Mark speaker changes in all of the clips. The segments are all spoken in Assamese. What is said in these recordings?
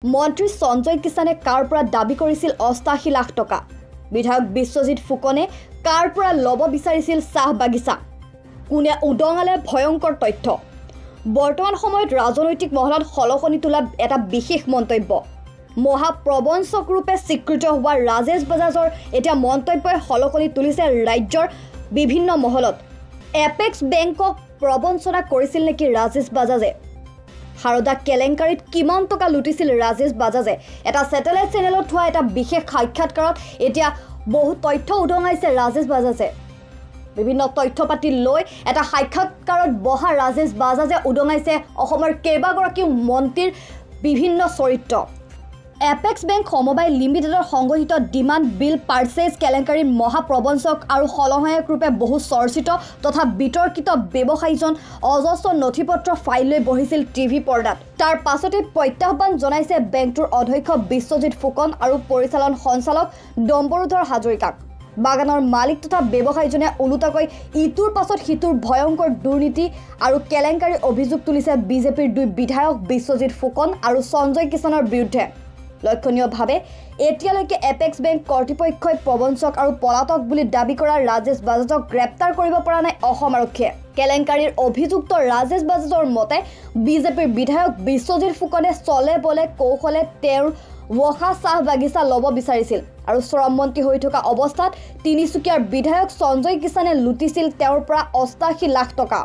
Speaker 1: মন্ত্ৰী সঞ্জয় কিষাণে কাৰ পৰা দাবী কৰিছিল ৮৮ লাখ টকা। বিধায়ক বিশ্বজিৎ ফুকনে কাৰ পৰা ল'ব বিচাৰিছিল চাহ বাগিচা। কোনে উদঙালে ভয়ংকৰ তথ্য। বৰ্তমান সময়ত ৰাজনৈতিক মহলত হলকনি তোলা এটা বিশেষ মন্তব্য। মহাপ্ৰবঞ্চক ৰূপে স্বীকৃত হোৱা ৰাজেশ বাজাজৰ এতিয়া মন্তব্যই হলকনি তুলিছে ৰাজ্যৰ বিভিন্ন মহলত। এপেক্স বেংকক প্ৰবঞ্চনা কৰিছিল নেকি ৰাজেশ বাজাজে? হাৰদা কেলেংকাৰীত কিমান টকা লুটিছিল ৰাজেশ বাজাজে? এটা স্যাটেলাইট চেনেলত হোৱা এটা বিশেষ সাক্ষাৎকাৰত এতিয়া বহু তথ্য উদঙাইছে ৰাজেশ বাজাজে। বিভিন্ন তথ্য পাতি লৈ এটা সাক্ষাৎকাৰত বহা ৰাজেশ বাজাজে উদঙাইছে অসমৰ কেইবাগৰাকী মন্ত্ৰীৰ বিভিন্ন চৰিত্ৰ। এপেক্স বেংক সমবায় লিমিটেডৰ সংগঠিত ডিমাণ্ড বিল পাৰ্চেজ কেলেংকাৰীৰ মহাপ্ৰবঞ্চক আৰু সলহায়ক ৰূপে বহু চৰ্চিত তথা বিতৰ্কিত ব্যৱসায়ীজন অজস্ৰ নথিপত্ৰ ফাইল লৈ বহিছিল টিভি পৰ্দাত। তাৰ পাছতে প্ৰত্যাহ্বান জনাইছে বেংকটোৰ অধ্যক্ষ বিশ্বজিৎ ফুকন আৰু পৰিচালন সঞ্চালক ডম্বৰুধৰ হাজৰিকাক। বাগানৰ মালিক তথা ব্যৱসায়ীজনে ওলোটাকৈ ইটোৰ পাছত সিটোৰ ভয়ংকৰ দুৰ্নীতি আৰু কেলেংকাৰীৰ অভিযোগ তুলিছে বিজেপিৰ দুই বিধায়ক বিশ্বজিৎ ফুকন আৰু সঞ্জয় কিষাণৰ বিৰুদ্ধে। লক্ষণীয়ভাৱে এতিয়ালৈকে এপেক্স বেংক কৰ্তৃপক্ষই প্ৰবঞ্চক আৰু পলাতক বুলি দাবী কৰা ৰাজেশ বাজাজক গ্ৰেপ্তাৰ কৰিব পৰা নাই অসম আৰক্ষীয়ে। কেলেংকাৰীৰ অভিযুক্ত ৰাজেশ বাজাজৰ মতে বিজেপিৰ বিধায়ক বিশ্বজিৎ ফুকনে চলে বলে কৌশলে তেওঁৰ ৱখা চাহ বাগিচা ল'ব বিচাৰিছিল আৰু শ্ৰম মন্ত্ৰী হৈ থকা অৱস্থাত তিনিচুকীয়াৰ বিধায়ক সঞ্জয় কিষাণে লুটিছিল তেওঁৰ পৰা ৮৮ লাখ টকা।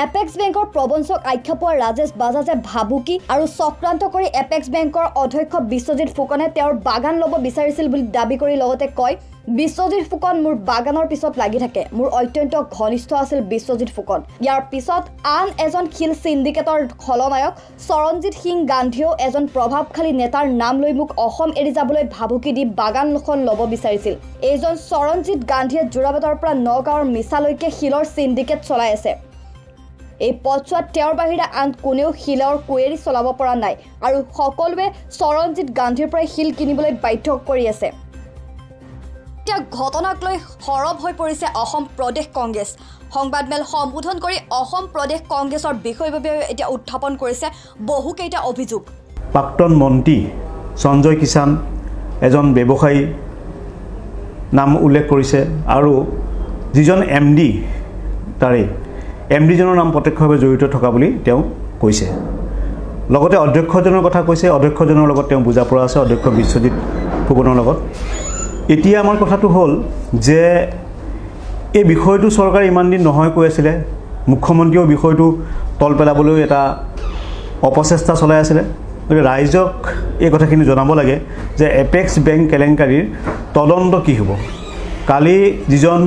Speaker 1: এপেক্স বেংকৰ প্ৰবঞ্চক আখ্যা পোৱা ৰাজেশ বাজাজে ভাবুকি আৰু চক্ৰান্ত কৰি এপেক্স বেংকৰ অধ্যক্ষ বিশ্বজিৎ ফুকনে তেওঁৰ বাগান ল'ব বিচাৰিছিল বুলি দাবী কৰি লগতে কয়, বিশ্বজিৎ ফুকন মোৰ বাগানৰ পিছত লাগি থাকে। মোৰ অত্যন্ত ঘনিষ্ঠ আছিল বিশ্বজিৎ ফুকন। ইয়াৰ পিছত আন এজন শিল সিন্ডিকেটৰ খলনায়ক চৰণজিৎ সিং গান্ধীয়েও এজন প্ৰভাৱশালী নেতাৰ নাম লৈ মোক অসম এৰি যাবলৈ ভাবুকি দি বাগানখন ল'ব বিচাৰিছিল। এইজন চৰণজিৎ গান্ধীয়ে যোৰাবাটৰ পৰা নগাঁৱৰ মিছালৈকে শিলৰ সিন্ডিকেট চলাই আছে। এই পথছোৱাত তেওঁৰ বাহিৰে আন কোনেও শিলৰ কুৱেৰী চলাব পৰা নাই আৰু সকলোৱে চৰণজিৎ গান্ধীৰ পৰাই শিল কিনিবলৈ বাধ্য কৰি আছে। এতিয়া ঘটনাক লৈ সৰব হৈ পৰিছে অসম প্ৰদেশ কংগ্ৰেছ। সংবাদমেল সম্বোধন কৰি অসম প্ৰদেশ কংগ্ৰেছৰ বিষয়ভাৱে এতিয়া উত্থাপন কৰিছে বহুকেইটা অভিযোগ।
Speaker 2: প্ৰাক্তন মন্ত্ৰী সঞ্জয় কিষাণ এজন ব্যৱসায়ী নাম উল্লেখ কৰিছে আৰু যিজন MD তাৰে MDজনৰ নাম প্ৰত্যক্ষভাৱে জড়িত থকা বুলি তেওঁ কৈছে। লগতে অধ্যক্ষজনৰ কথা কৈছে। অধ্যক্ষজনৰ লগত তেওঁ বুজা পৰা আছে, অধ্যক্ষ বিশ্বজিৎ ফুকনৰ লগত। এতিয়া আমাৰ কথাটো হ'ল যে এই বিষয়টো চৰকাৰে ইমান দিন নহয় কৈ আছিলে। মুখ্যমন্ত্ৰীয়েও বিষয়টো তল পেলাবলৈ এটা অপচেষ্টা চলাই আছিলে। গতিকে ৰাইজক এই কথাখিনি জনাব লাগে যে এপেক্স বেংক কেলেংকাৰীৰ তদন্ত কি হ'ব। কালি যিজন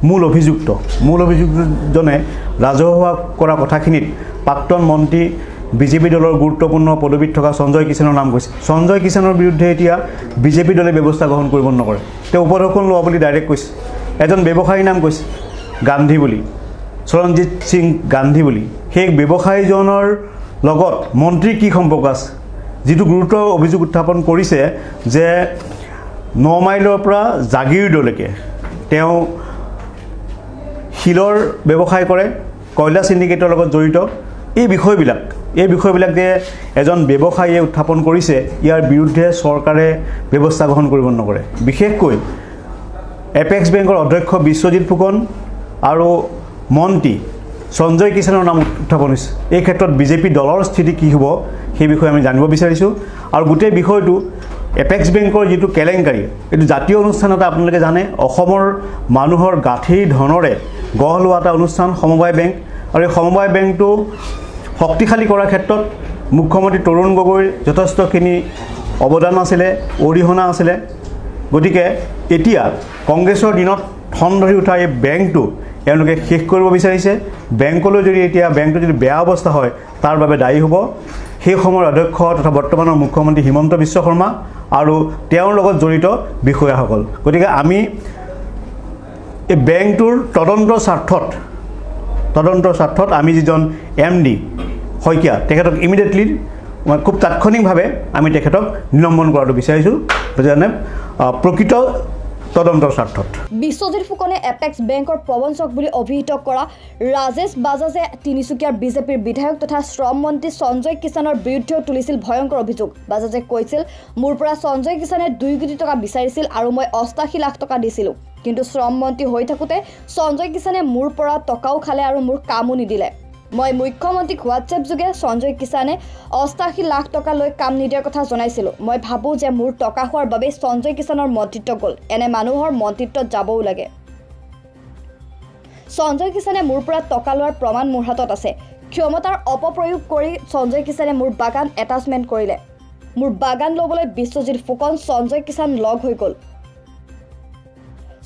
Speaker 2: মূল অভিযুক্তজনে ৰাজহুৱা কৰা কথাখিনিত প্ৰাক্তন মন্ত্ৰী বিজেপি দলৰ গুৰুত্বপূৰ্ণ পদবীত থকা সঞ্জয় কিষাণৰ নাম কৈছে। সঞ্জয় কিষাণৰ বিৰুদ্ধে এতিয়া বিজেপি দলে ব্যৱস্থা গ্ৰহণ কৰিব নকৰে। তেওঁ উপঢৌকন লোৱা বুলি ডাইৰেক্ট কৈছে। এজন ব্যৱসায়ীৰ নাম কৈছে গান্ধী বুলি, চৰণজিৎ সিং গান্ধী বুলি। সেই ব্যৱসায়ীজনৰ লগত মন্ত্ৰীৰ কি সম্পৰ্ক আছে? যিটো গুৰুতৰ অভিযোগ উত্থাপন কৰিছে যে 9 মাইলৰ পৰা জাগিৰোডলৈকে তেওঁ শিলৰ ব্যৱসায় কৰে, কয়লা চিণ্ডিকেটৰ লগত জড়িত। এই বিষয়বিলাক যে এজন ব্যৱসায়ীয়ে উত্থাপন কৰিছে, ইয়াৰ বিৰুদ্ধে চৰকাৰে ব্যৱস্থা গ্ৰহণ কৰিব নকৰে। বিশেষকৈ এপেক্স বেংকৰ অধ্যক্ষ বিশ্বজিৎ ফুকন আৰু মন্ত্ৰী সঞ্জয় কিষাণৰ নাম উত্থাপন হৈছে। এই ক্ষেত্ৰত বিজেপি দলৰ স্থিতি কি হ'ব সেই বিষয়ে আমি জানিব বিচাৰিছোঁ। আৰু গোটেই বিষয়টো এপেক্স বেংকৰ যিটো কেলেংকাৰী, এইটো জাতীয় অনুষ্ঠান এটা আপোনালোকে জানে। অসমৰ মানুহৰ গাঁঠিৰ ধনেৰে গঢ় লোৱা এটা অনুষ্ঠান সমবায় বেংক। আৰু এই সমবায় বেংকটো শক্তিশালী কৰাৰ ক্ষেত্ৰত মুখ্যমন্ত্ৰী তৰুণ গগৈৰ যথেষ্টখিনি অৱদান আছিলে, অৰিহণা আছিলে। গতিকে এতিয়া কংগ্ৰেছৰ দিনত ঠন ধৰি উঠা এই বেংকটো এওঁলোকে শেষ কৰিব বিচাৰিছে। বেংকলৈ যদি এতিয়া বেংকটো যদি বেয়া অৱস্থা হয় তাৰ বাবে দায়ী হ'ব সেই সময়ৰ অধ্যক্ষ তথা বৰ্তমানৰ মুখ্যমন্ত্ৰী হিমন্ত বিশ্ব শৰ্মা আৰু তেওঁৰ লগত জড়িত বিষয়াসকল। গতিকে আমি এই বেংকটোৰ তদন্তৰ স্বাৰ্থত আমি যিজন MD শইকীয়া তেখেতক ইমিডিয়েটলি খুব তাৎক্ষণিকভাৱে আমি তেখেতক নিলম্বন কৰাটো বিচাৰিছোঁ, যেনে প্ৰকৃত তদন্তৰ স্বাৰ্থত।
Speaker 1: বিশ্বজিৎ ফুকনে এপেক্স বেংকৰ প্ৰবঞ্চক বুলি অভিহিত কৰা ৰাজেশ বাজাজে তিনিচুকীয়াৰ বিজেপিৰ বিধায়ক তথা শ্ৰম মন্ত্ৰী সঞ্জয় কিষাণৰ বিৰুদ্ধেও তুলিছিল ভয়ংকৰ অভিযোগ। বাজাজে কৈছিল, মোৰ পৰা সঞ্জয় কিষাণে 2 কোটি টকা বিচাৰিছিল আৰু মই 88 লাখ টকা দিছিলোঁ। কিন্তু শ্ৰম মন্ত্ৰী হৈ থাকোঁতে সঞ্জয় কিষাণে মোৰ পৰা টকাও খালে আৰু মোৰ কামো নিদিলে। মই মুখ্যমন্ত্ৰীক হোৱাটছএপ যোগে সঞ্জয় কিষাণে 88 লাখ টকা লৈ কাম নিদিয়াৰ কথা জনাইছিলোঁ। মই ভাবোঁ যে মোৰ টকা হোৱাৰ বাবে সঞ্জয় কিষাণৰ মন্ত্ৰিত্ব গ'ল। এনে মানুহৰ মন্ত্ৰিত্বত যাবও লাগে। সঞ্জয় কিষাণে মোৰ পৰা টকা লোৱাৰ প্ৰমাণ মোৰ হাতত আছে। ক্ষমতাৰ অপপ্ৰয়োগ কৰি সঞ্জয় কিষাণে মোৰ বাগান এটাচমেণ্ট কৰিলে। মোৰ বাগান ল'বলৈ বিশ্বজিৎ ফুকন সঞ্জয় কিষাণ লগ হৈ গ'ল।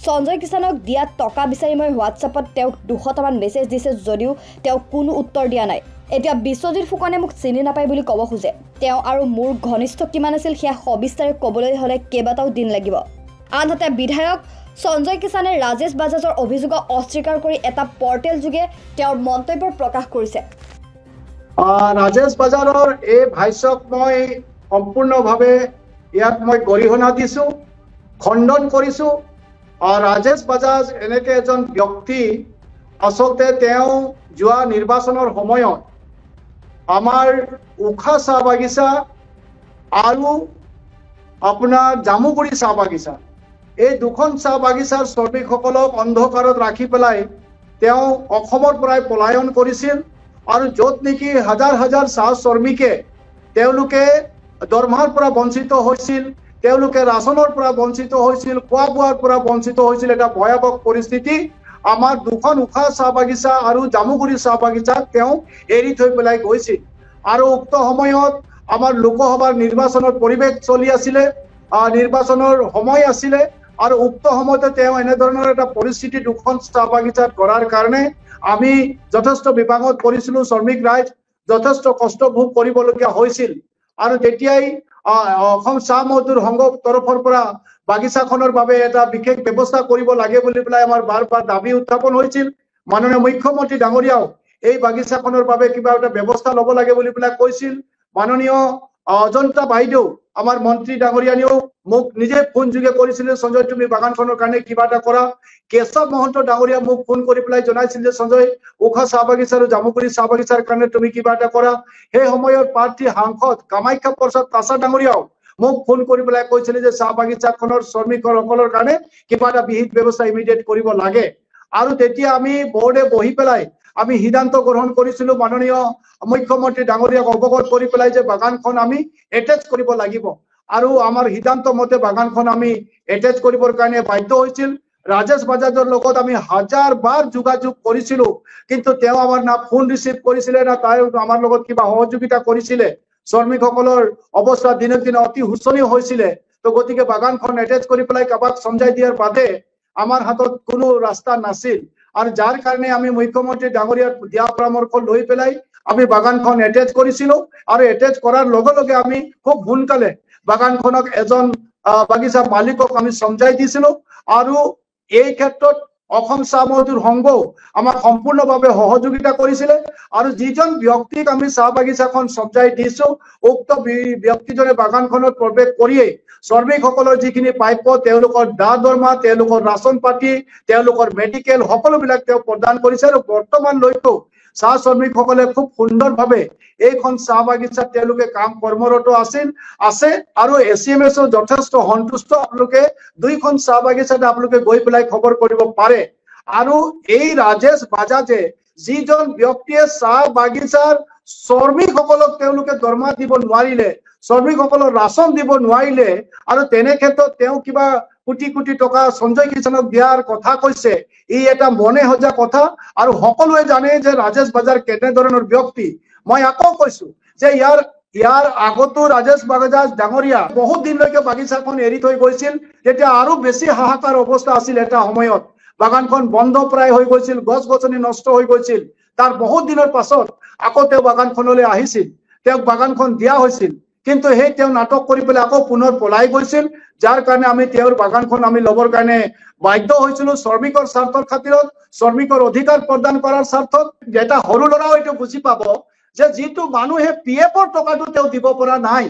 Speaker 1: সঞ্জয় কিষাণক দিয়া টকা বিচাৰি মই হোৱাটছএপত তেওঁক 200টামান মেছেজ দিছে যদিও তেওঁ কোনো উত্তৰ দিয়া নাই। এতিয়া বিশ্বজিৎ ফুকনে মোক চিনি নাপায় বুলি ক'ব খোজে। তেওঁ আৰু মোৰ ঘনিষ্ঠ কিমান আছিল সেয়া সবিস্তাৰে ক'বলৈ হ'লে কেইবাটাও দিন লাগিব। আনহাতে বিধায়ক সঞ্জয় কিষাণে ৰাজেশ বাজাজৰ অভিযোগক অস্বীকাৰ কৰি এটা পৰ্টেল যোগে তেওঁৰ মন্তব্য প্ৰকাশ কৰিছে।
Speaker 3: ৰাজেশ বাজাৰৰ এই ভাষ্যক মই সম্পূৰ্ণভাৱে ইয়াত মই গৰিহণা দিছোঁ, খণ্ডন কৰিছোঁ। ৰাজেশ বাজাজ এনেকে এজন ব্যক্তি, আচলতে তেওঁ যোৱা নিৰ্বাচনৰ সময়ত আমাৰ উখা চাহ বাগিচা আৰু আপোনাৰ জামুগুৰি চাহ বাগিচা, এই দুখন চাহ বাগিচাৰ শ্ৰমিকসকলক অন্ধকাৰত ৰাখি পেলাই তেওঁ অসমৰ পৰাই পলায়ন কৰিছিল। আৰু য'ত নেকি হাজাৰ হাজাৰ চাহ শ্ৰমিকে তেওঁলোকে দৰমহাৰ পৰা বঞ্চিত হৈছিল, তেওঁলোকে ৰাচনৰ পৰা বঞ্চিত হৈছিল, খোৱা বোৱাৰ পৰা বঞ্চিত হৈছিল। এটা ভয়াৱহ পৰিস্থিতি আমাৰ দুখন উখা চাহ বাগিচা আৰু জামুগুৰি চাহ বাগিচাক তেওঁ এৰি থৈ পেলাই গৈছিল। আৰু উক্ত সময়ত আমাৰ লোকসভাৰ নিৰ্বাচনৰ পৰিৱেশ চলি আছিলে, নিৰ্বাচনৰ সময় আছিলে। আৰু উক্ত সময়তে তেওঁ এনেধৰণৰ এটা পৰিস্থিতি দুখন চাহ বাগিচাত কৰাৰ কাৰণে আমি যথেষ্ট বিপাঙত পৰিছিলোঁ। শ্ৰমিক ৰাইজ যথেষ্ট কষ্ট ভোগ কৰিবলগীয়া হৈছিল। আৰু তেতিয়াই অসম চাহ মজদুৰ সংঘৰ তৰফৰ পৰা বাগিচাখনৰ বাবে এটা বিশেষ ব্যৱস্থা কৰিব লাগে বুলি পেলাই আমাৰ বাৰ বাৰ দাবী উত্থাপন হৈছিল। মাননীয় মুখ্যমন্ত্ৰী ডাঙৰীয়াও এই বাগিচাখনৰ বাবে কিবা এটা ব্যৱস্থা ল'ব লাগে বুলি পেলাই কৈছিল। মাননীয় অজন্তা বাইদেউ আমাৰ মন্ত্ৰী ডাঙৰীয়ানীও মোক নিজে ফোন যোগে কৰিছিলে, সঞ্জয় তুমি বাগানখনৰ কাৰণে কিবা এটা কৰা। কেশৱ মহন্ত ডাঙৰীয়া মোক ফোন কৰি পেলাই জনাইছিল যে সঞ্জয় উখা চাহ বাগিচা আৰু জামুগুৰি চাহ বাগিচাৰ কাৰণে তুমি কিবা এটা কৰা। সেই সময়ত প্ৰাৰ্থী সাংসদ কামাখ্যা প্ৰসাদ তাছা ডাঙৰীয়াও মোক ফোন কৰি পেলাই কৈছিলে যে চাহ বাগিচাখনৰ শ্ৰমিকসকলৰ কাৰণে কিবা এটা বিহিত ব্যৱস্থা ইমিডিয়েট কৰিব লাগে। আৰু তেতিয়া আমি বৰ্ডে বহি পেলাই আমি সিদ্ধান্ত গ্ৰহণ কৰিছিলোঁ, মাননীয় মুখ্যমন্ত্ৰী ডাঙৰীয়াক অৱগত কৰি পেলাই যে বাগানখন আমি এটেচ কৰিব লাগিব। আৰু আমাৰ সিদ্ধান্ত মতে বাগানখন আমি এটেচ কৰিবৰ কাৰণে বাধ্য হৈছিল। ৰাজেশ বাজাজৰ লগত আমি হাজাৰ বাৰ যোগাযোগ কৰিছিলোঁ, কিন্তু তেওঁ আমাৰ না ফোন ৰিচিভ কৰিছিলে না তাই আমাৰ লগত কিবা সহযোগিতা কৰিছিলে। শ্ৰমিকসকলৰ অৱস্থা দিনক দিনে অতি শোচনীয় হৈছিলে। তো গতিকে বাগানখন এটেচ কৰি পেলাই কাবাক সমজাই দিয়াৰ বাদে আমাৰ হাতত কোনো ৰাস্তা নাছিল। আৰু যাৰ কাৰণে আমি মুখ্যমন্ত্ৰী ডাঙৰীয়াৰ দিয়া পৰামৰ্শ লৈ পেলাই আমি বাগানখন এটেচ কৰিছিলোঁ। আৰু এটেচ কৰাৰ লগে লগে আমি খুব সোনকালে বাগানখনক এজন বাগিচা মালিকক আমি সমজাই দিছিলোঁ। আৰু এই ক্ষেত্ৰত অসম চাহ মজদুৰ সংঘও আমাক সম্পূৰ্ণভাৱে সহযোগিতা কৰিছিলে। আৰু যিজন ব্যক্তিক আমি চাহ বাগিচাখন সমজাই দিছোঁ, উক্ত ব্যক্তিজনে বাগানখনত প্ৰৱেশ কৰিয়েই শ্ৰমিকসকলৰ যিখিনি প্ৰাপ্য, তেওঁলোকৰ দৰমহা, তেওঁলোকৰ ৰাচন পাতি, তেওঁলোকৰ মেডিকেল সকলোবিলাক তেওঁ প্ৰদান কৰিছে। আৰু বৰ্তমানলৈকেও চাহ শ্ৰমিকসকলে খুব সুন্দৰভাৱে এইখন চাহ বাগিচাত তেওঁলোকে কাম কৰ্মৰত আছে। আৰু ACMSও যথেষ্ট সন্তুষ্ট। আপোনালোকে দুইখন চাহ বাগিচাত আপোনালোকে গৈ পেলাই খবৰ কৰিব পাৰে। আৰু এই ৰাজেশ বাজাজে যিজন ব্যক্তিয়ে চাহ বাগিচাৰ শ্ৰমিকসকলক তেওঁলোকে দৰমহা দিব নোৱাৰিলে, শ্ৰমিকসকলৰ ৰাচন দিব নোৱাৰিলে, আৰু তেনে ক্ষেত্ৰত তেওঁ কিবা কোটি কোটি টকা সঞ্জয় কিষাণক দিয়াৰ কথা কৈছে, ই এটা মনে সজা কথা। আৰু সকলোৱে জানে যে ৰাজেশ বাজাৰ কেনেধৰণৰ ব্যক্তি। মই আকৌ কৈছো যে ইয়াৰ আগতো ৰাজেশ বাজাজ ডাঙৰীয়া বহুত দিনলৈকে বাগিচাখন এৰি থৈ গৈছিল। তেতিয়া আৰু বেছি হাহাকাৰ অৱস্থা আছিল। এটা সময়ত বাগানখন বন্ধ প্ৰায় হৈ গৈছিল, গছ গছনি নষ্ট হৈ গৈছিল। তাৰ বহুত দিনৰ পাছত আকৌ তেওঁ বাগানখনলৈ আহিছিল, তেওঁক বাগানখন দিয়া হৈছিল। কিন্তু সেই তেওঁ নাটক কৰি পেলাই আকৌ পুনৰ পলাই গৈছিল, যাৰ কাৰণে আমি তেওঁৰ বাগানখন আমি ল'বৰ কাৰণে বাধ্য হৈছিলোঁ। শ্ৰমিকৰ স্বাৰ্থৰ খাতিৰত, শ্ৰমিকৰ অধিকাৰ প্ৰদান কৰাৰ স্বাৰ্থত। এটা সৰু ল'ৰাও এইটো বুজি পাব যে যিটো মানুহে PF টকাটো তেওঁ দিব পৰা নাই,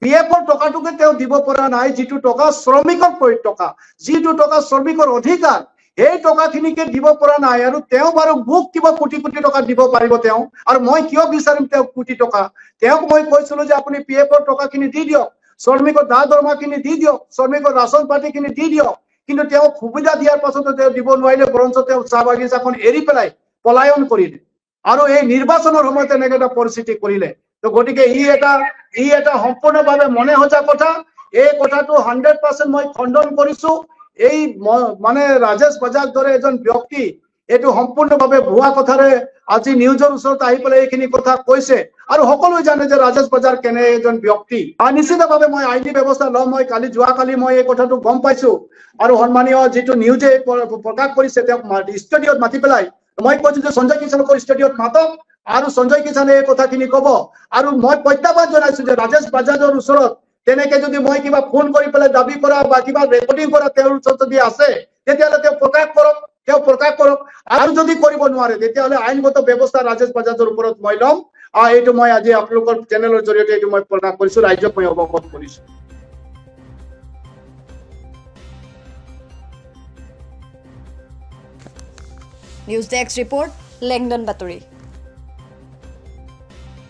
Speaker 3: PF টকাটোকে তেওঁ দিব পৰা নাই, যিটো টকা শ্ৰমিকৰ টকা, যিটো টকা শ্ৰমিকৰ অধিকাৰ, এই টকাখিনিকে দিব পৰা নাই। আৰু তেওঁ বাৰু মোক কিবা কোটি কোটি টকা দিব পাৰিব তেওঁ, আৰু মই কিয় বিচাৰিম তেওঁক কোটি টকা? তেওঁক মই কৈছিলো যে আপুনি PF টকাখিনি দি দিয়ক, শ্ৰমিকৰ দা দৰমহাখিনি দি দিয়ক, শ্ৰমিকৰ ৰাচন পাতিখিনি দি দিয়ক। কিন্তু তেওঁ সুবিধা দিয়াৰ পাছতো তেওঁ দিব নোৱাৰিলে, বৰঞ্চ তেওঁ চাহ বাগিচাখন এৰি পেলাই পলায়ন কৰিলে, আৰু এই নিৰ্বাচনৰ সময়ত এনেকে এটা পৰিস্থিতি কৰিলে। তো গতিকে ই এটা সম্পূৰ্ণভাৱে মনে সজা কথা। এই কথাটো 100% মই খণ্ডন কৰিছো। এই মানে ৰাজেশ বাজাৰ দৰে এজন ব্যক্তি এইটো সম্পূৰ্ণভাৱে ভুৱা কথাৰে আজি নিউজৰ ওচৰত আহি পেলাই এইখিনি কথা কৈছে, আৰু সকলোৱে জানে যে ৰাজেশ বাজাৰ কেনে এজন ব্যক্তি। নিশ্চিতভাৱে মই আইনী ব্যৱস্থা ল'ম। মই যোৱাকালি মই এই কথাটো গম পাইছো, আৰু সন্মানীয় যিটো নিউজে প্ৰকাশ কৰিছে তেওঁক ষ্টুডিঅ'ত মাতি পেলাই মই কৈছো যে সঞ্জয় কিষাণক ষ্টুডিঅ'ত মাতক, আৰু সঞ্জয় কিষাণে এই কথাখিনি ক'ব। আৰু মই প্ৰত্যাহ্বান জনাইছো যে ৰাজেশ বাজাজৰ ওচৰত তেনেকে যদি মই কিবা ফোন কৰি পেলাই দাবী কৰা বা কিবা ৰেকৰ্ডিং কৰা তেওঁৰ ওচৰত যদি আছে, তেতিয়াহ'লে তেওঁ প্ৰকাশ কৰক। আৰু যদি কৰিব নোৱাৰে তেতিয়াহ'লে আইনগত ব্যৱস্থা ৰাজেশ বাজাজৰ ওপৰত মই ল'ম। এইটো মই আজি আপোনালোকৰ চেনেলৰ জৰিয়তে এইটো মই প্ৰকাশ কৰিছো, ৰাজ্যক মই অৱগত কৰিছো।
Speaker 1: নিউজ ডেস্ক ৰিপৰ্ট, লেংডন বাতৰি।